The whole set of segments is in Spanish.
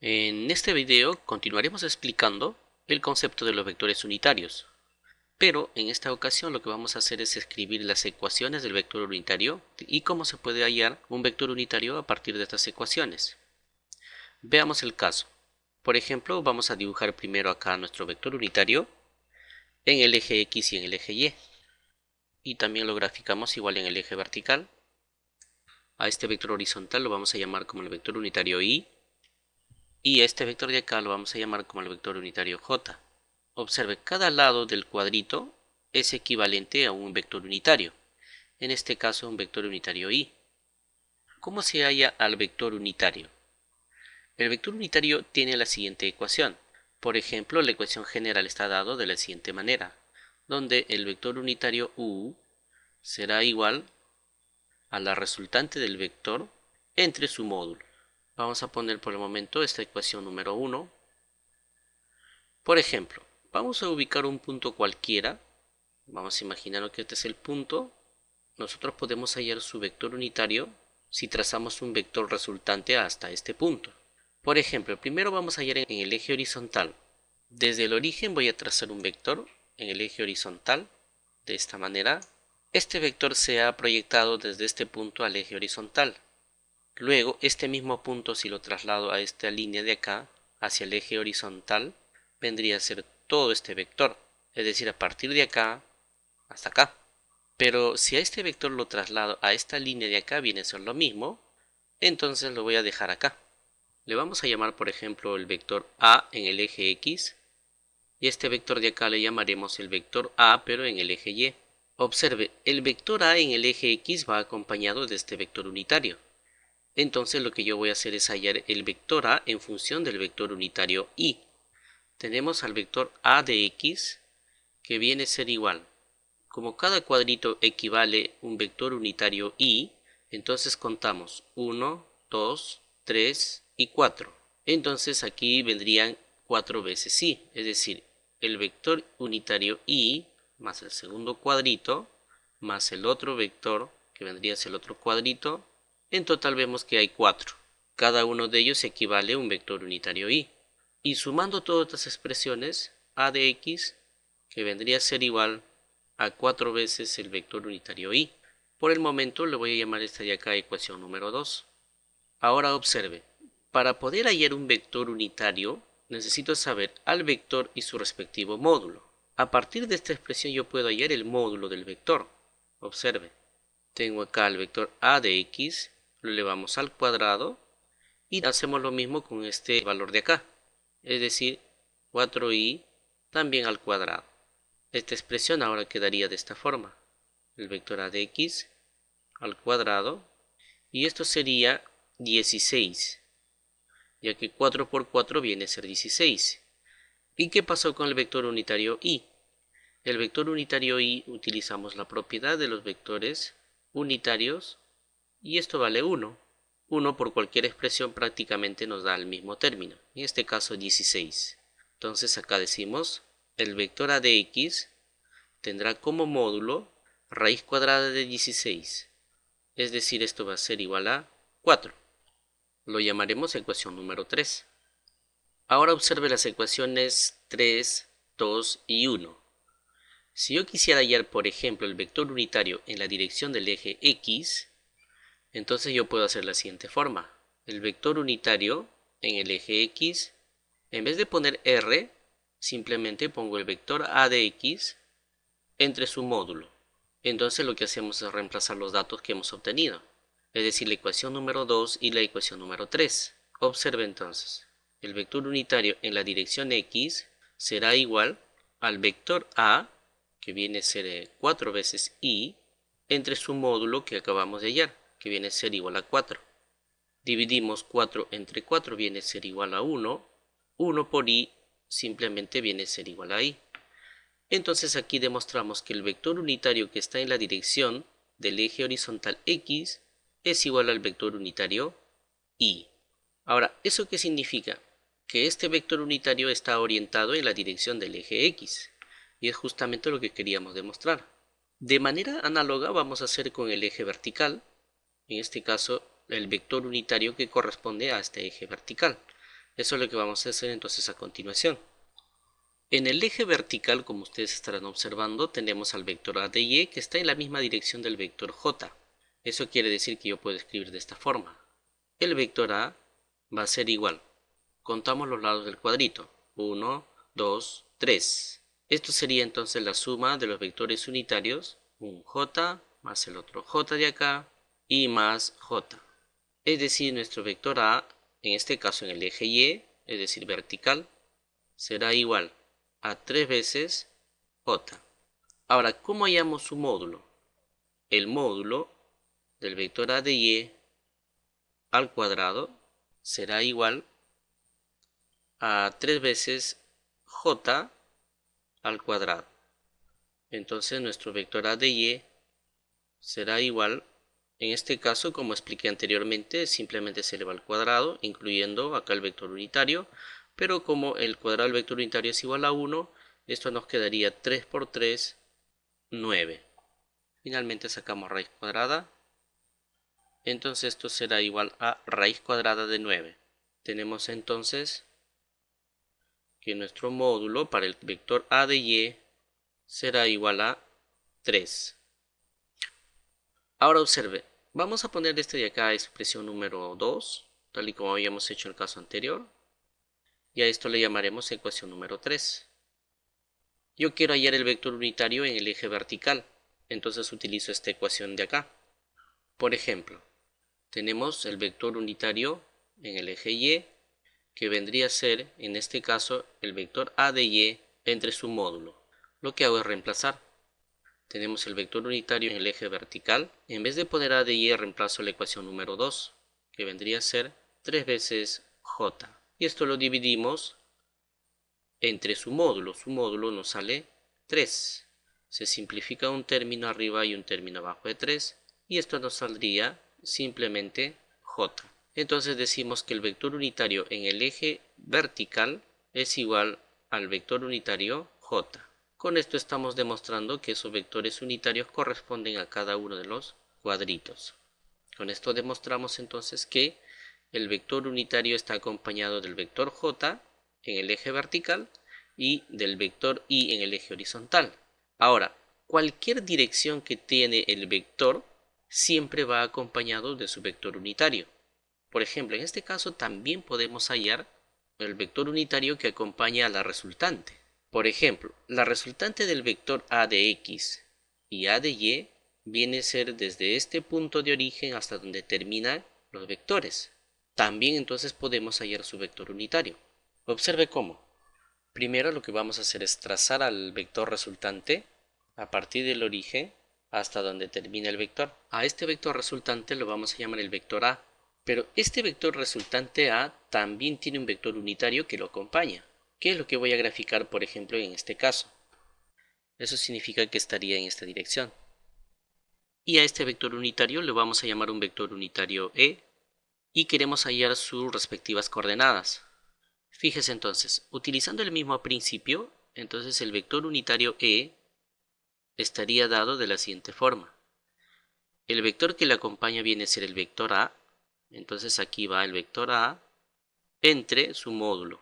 En este video continuaremos explicando el concepto de los vectores unitarios, pero en esta ocasión lo que vamos a hacer es escribir las ecuaciones del vector unitario y cómo se puede hallar un vector unitario a partir de estas ecuaciones. Veamos el caso. Por ejemplo, vamos a dibujar primero acá nuestro vector unitario en el eje X y en el eje Y, y también lo graficamos igual en el eje vertical. A este vector horizontal lo vamos a llamar como el vector unitario Y, y este vector de acá lo vamos a llamar como el vector unitario J. Observe, cada lado del cuadrito es equivalente a un vector unitario, en este caso un vector unitario Y. ¿Cómo se halla al vector unitario? El vector unitario tiene la siguiente ecuación. Por ejemplo, la ecuación general está dado de la siguiente manera, donde el vector unitario U será igual a la resultante del vector entre su módulo. Vamos a poner por el momento esta ecuación número 1. Por ejemplo, vamos a ubicar un punto cualquiera. Vamos a imaginar que este es el punto. Nosotros podemos hallar su vector unitario si trazamos un vector resultante hasta este punto. Por ejemplo, primero vamos a hallar en el eje horizontal. Desde el origen voy a trazar un vector en el eje horizontal, de esta manera. Este vector se ha proyectado desde este punto al eje horizontal. Luego, este mismo punto, si lo traslado a esta línea de acá, hacia el eje horizontal, vendría a ser todo este vector, es decir, a partir de acá hasta acá. Pero si a este vector lo traslado a esta línea de acá, viene a ser lo mismo, entonces lo voy a dejar acá. Le vamos a llamar, por ejemplo, el vector A en el eje X, y este vector de acá le llamaremos el vector A, pero en el eje Y. Observe, el vector A en el eje X va acompañado de este vector unitario. Entonces lo que yo voy a hacer es hallar el vector A en función del vector unitario Y. Tenemos al vector A de X, que viene a ser igual. Como cada cuadrito equivale un vector unitario Y, entonces contamos 1, 2, 3 y 4. Entonces aquí vendrían 4 veces Y, es decir, el vector unitario Y más el segundo cuadrito más el otro vector, que vendría a ser el otro cuadrito. En total vemos que hay 4. Cada uno de ellos equivale a un vector unitario Y. Y sumando todas estas expresiones, A de X, que vendría a ser igual a 4 veces el vector unitario Y. Por el momento le voy a llamar esta de acá ecuación número 2. Ahora observe, para poder hallar un vector unitario, necesito saber al vector y su respectivo módulo. A partir de esta expresión yo puedo hallar el módulo del vector. Observe, tengo acá el vector A de X, lo elevamos al cuadrado y hacemos lo mismo con este valor de acá, es decir, 4y también al cuadrado. Esta expresión ahora quedaría de esta forma, el vector A de X al cuadrado, y esto sería 16, ya que 4 por 4 viene a ser 16. ¿Y qué pasó con el vector unitario Y? El vector unitario Y utilizamos la propiedad de los vectores unitarios y esto vale 1. 1 por cualquier expresión prácticamente nos da el mismo término, en este caso 16. Entonces acá decimos el vector A de X tendrá como módulo raíz cuadrada de 16, es decir, esto va a ser igual a 4. Lo llamaremos ecuación número 3. Ahora observe las ecuaciones 3, 2 y 1. Si yo quisiera hallar, por ejemplo, el vector unitario en la dirección del eje X, entonces yo puedo hacer la siguiente forma. El vector unitario en el eje X, en vez de poner R, simplemente pongo el vector A de X entre su módulo. Entonces lo que hacemos es reemplazar los datos que hemos obtenido, es decir, la ecuación número 2 y la ecuación número 3. Observe entonces, el vector unitario en la dirección X será igual al vector A, que viene a ser 4 veces Y, entre su módulo que acabamos de hallar, que viene a ser igual a 4. Dividimos 4 entre 4, viene a ser igual a 1. 1 por Y simplemente viene a ser igual a Y. Entonces aquí demostramos que el vector unitario que está en la dirección del eje horizontal X es igual al vector unitario Y. Ahora, ¿eso qué significa? Que este vector unitario está orientado en la dirección del eje X. Y es justamente lo que queríamos demostrar. De manera análoga vamos a hacer con el eje vertical, en este caso el vector unitario que corresponde a este eje vertical. Eso es lo que vamos a hacer entonces a continuación. En el eje vertical, como ustedes estarán observando, tenemos al vector a de y que está en la misma dirección del vector j. Eso quiere decir que yo puedo escribir de esta forma. El vector a va a ser igual. Contamos los lados del cuadrito. 1, 2, 3. Esto sería entonces la suma de los vectores unitarios, un j más el otro j de acá y más j. Es decir, nuestro vector a, en este caso en el eje y, es decir, vertical, será igual a 3 veces j. Ahora, ¿cómo hallamos su módulo? El módulo del vector a de y al cuadrado será igual a 3 veces j al cuadrado. Entonces nuestro vector a de y será igual, en este caso, como expliqué anteriormente, simplemente se eleva al cuadrado, incluyendo acá el vector unitario, pero como el cuadrado del vector unitario es igual a 1, esto nos quedaría 3 por 3, 9. Finalmente sacamos raíz cuadrada, entonces esto será igual a raíz cuadrada de 9. Tenemos entonces que nuestro módulo para el vector a de y será igual a 3. Ahora observe, vamos a poner este de acá expresión número 2, tal y como habíamos hecho en el caso anterior, y a esto le llamaremos ecuación número 3. Yo quiero hallar el vector unitario en el eje vertical, entonces utilizo esta ecuación de acá. Por ejemplo, tenemos el vector unitario en el eje y, que vendría a ser, en este caso, el vector a de y entre su módulo. Lo que hago es reemplazar. Tenemos el vector unitario en el eje vertical. En vez de poner a de y, reemplazo la ecuación número 2, que vendría a ser 3 veces j. Y esto lo dividimos entre su módulo. Su módulo nos sale 3. Se simplifica un término arriba y un término abajo de 3. Y esto nos saldría simplemente j. Entonces decimos que el vector unitario en el eje vertical es igual al vector unitario j. Con esto estamos demostrando que esos vectores unitarios corresponden a cada uno de los cuadritos. Con esto demostramos entonces que el vector unitario está acompañado del vector j en el eje vertical y del vector y en el eje horizontal. Ahora, cualquier dirección que tiene el vector siempre va acompañado de su vector unitario. Por ejemplo, en este caso también podemos hallar el vector unitario que acompaña a la resultante. Por ejemplo, la resultante del vector a de x y a de y viene a ser desde este punto de origen hasta donde terminan los vectores. También entonces podemos hallar su vector unitario. Observe cómo. Primero lo que vamos a hacer es trazar al vector resultante a partir del origen hasta donde termina el vector. A este vector resultante lo vamos a llamar el vector a, pero este vector resultante a también tiene un vector unitario que lo acompaña. ¿Qué es lo que voy a graficar, por ejemplo, en este caso? Eso significa que estaría en esta dirección. Y a este vector unitario le vamos a llamar un vector unitario e y queremos hallar sus respectivas coordenadas. Fíjese entonces, utilizando el mismo principio, entonces el vector unitario e estaría dado de la siguiente forma. El vector que le acompaña viene a ser el vector a, entonces aquí va el vector a entre su módulo.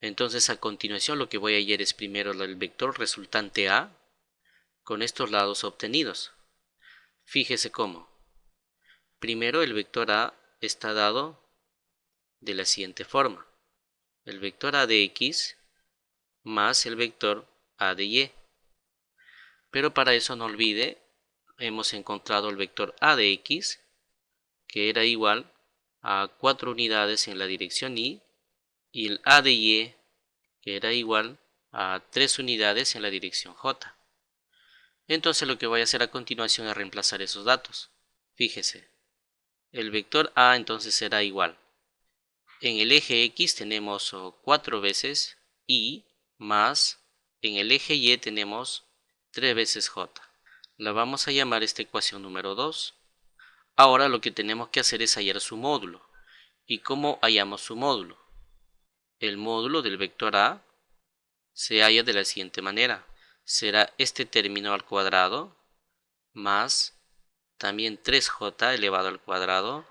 Entonces a continuación lo que voy a hallar es primero el vector resultante a con estos lados obtenidos. Fíjese cómo. Primero el vector a está dado de la siguiente forma. El vector a de x más el vector a de y. Pero para eso no olvide, hemos encontrado el vector a de x que era igual a 4 unidades en la dirección y el a de y que era igual a 3 unidades en la dirección j. Entonces lo que voy a hacer a continuación es reemplazar esos datos. Fíjese, el vector a entonces será igual. En el eje x tenemos 4 veces y más en el eje y tenemos 3 veces j. La vamos a llamar esta ecuación número 2. Ahora lo que tenemos que hacer es hallar su módulo. ¿Y cómo hallamos su módulo? El módulo del vector a se halla de la siguiente manera. Será este término al cuadrado más también 3j elevado al cuadrado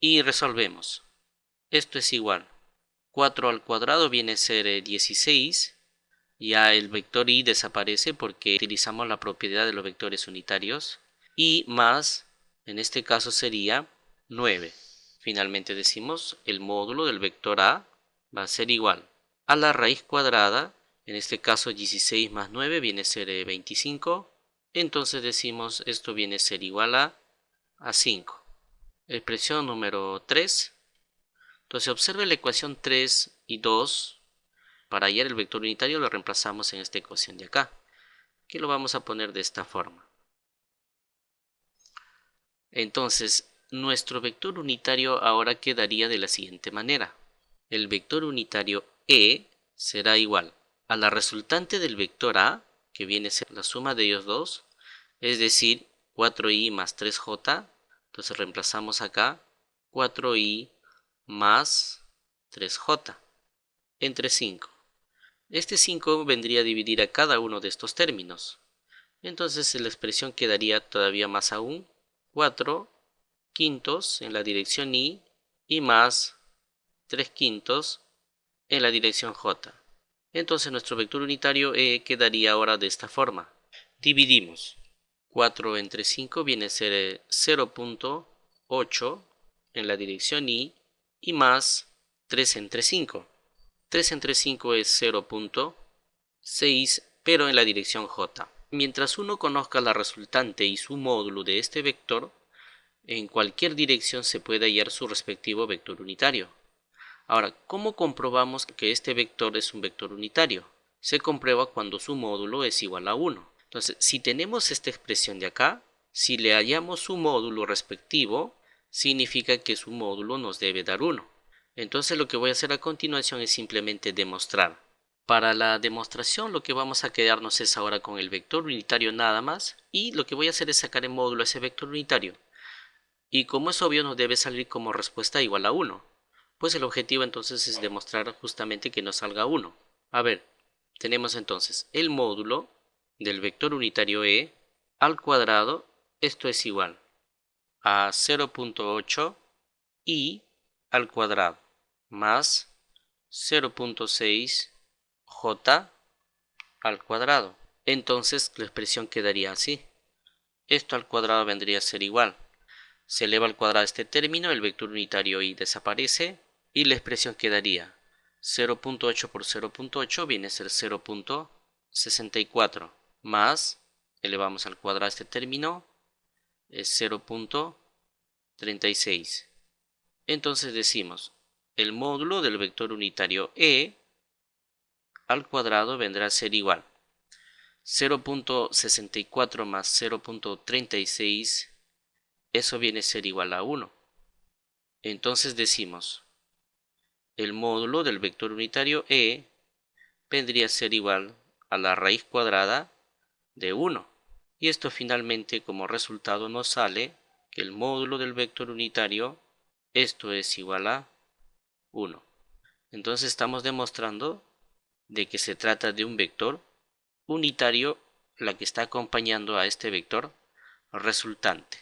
y resolvemos. Esto es igual. 4 al cuadrado viene a ser 16. Ya el vector y desaparece porque utilizamos la propiedad de los vectores unitarios. Y más, en este caso sería 9. Finalmente decimos el módulo del vector a va a ser igual a la raíz cuadrada. En este caso 16 más 9 viene a ser 25. Entonces decimos esto viene a ser igual a 5. Expresión número 3. Entonces observe la ecuación 3 y 2. Para hallar el vector unitario lo reemplazamos en esta ecuación de acá, que lo vamos a poner de esta forma. Entonces, nuestro vector unitario ahora quedaría de la siguiente manera. El vector unitario E será igual a la resultante del vector A, que viene a ser la suma de ellos dos, es decir, 4i más 3j. Entonces reemplazamos acá 4i más 3j entre 5. Este 5 vendría a dividir a cada uno de estos términos. Entonces la expresión quedaría todavía más aún, 4 quintos en la dirección y más 3 quintos en la dirección j. Entonces nuestro vector unitario E quedaría ahora de esta forma. Dividimos. 4 entre 5 viene a ser 0.8 en la dirección y más 3 entre 5. 3 entre 5 es 0.6, pero en la dirección j. Mientras uno conozca la resultante y su módulo de este vector, en cualquier dirección se puede hallar su respectivo vector unitario. Ahora, ¿cómo comprobamos que este vector es un vector unitario? Se comprueba cuando su módulo es igual a 1. Entonces, si tenemos esta expresión de acá, si le hallamos su módulo respectivo, significa que su módulo nos debe dar 1. Entonces lo que voy a hacer a continuación es simplemente demostrar. Para la demostración lo que vamos a quedarnos es ahora con el vector unitario nada más, y lo que voy a hacer es sacar en módulo ese vector unitario. Y como es obvio nos debe salir como respuesta igual a 1. Pues el objetivo entonces es demostrar justamente que nos salga 1. A ver, tenemos entonces el módulo del vector unitario E al cuadrado. Esto es igual a 0.8 i al cuadrado más 0.6 j al cuadrado. Entonces la expresión quedaría así. Esto al cuadrado vendría a ser igual. Se eleva al cuadrado este término, el vector unitario y desaparece y la expresión quedaría 0.8 por 0.8 viene a ser 0.64 más, elevamos al cuadrado este término, es 0.36. Entonces decimos, el módulo del vector unitario E al cuadrado vendrá a ser igual 0.64 más 0.36, eso viene a ser igual a 1. Entonces decimos, el módulo del vector unitario E vendría a ser igual a la raíz cuadrada de 1. Y esto finalmente como resultado nos sale que el módulo del vector unitario, esto es igual a 1. Entonces estamos demostrando de que se trata de un vector unitario la que está acompañando a este vector resultante.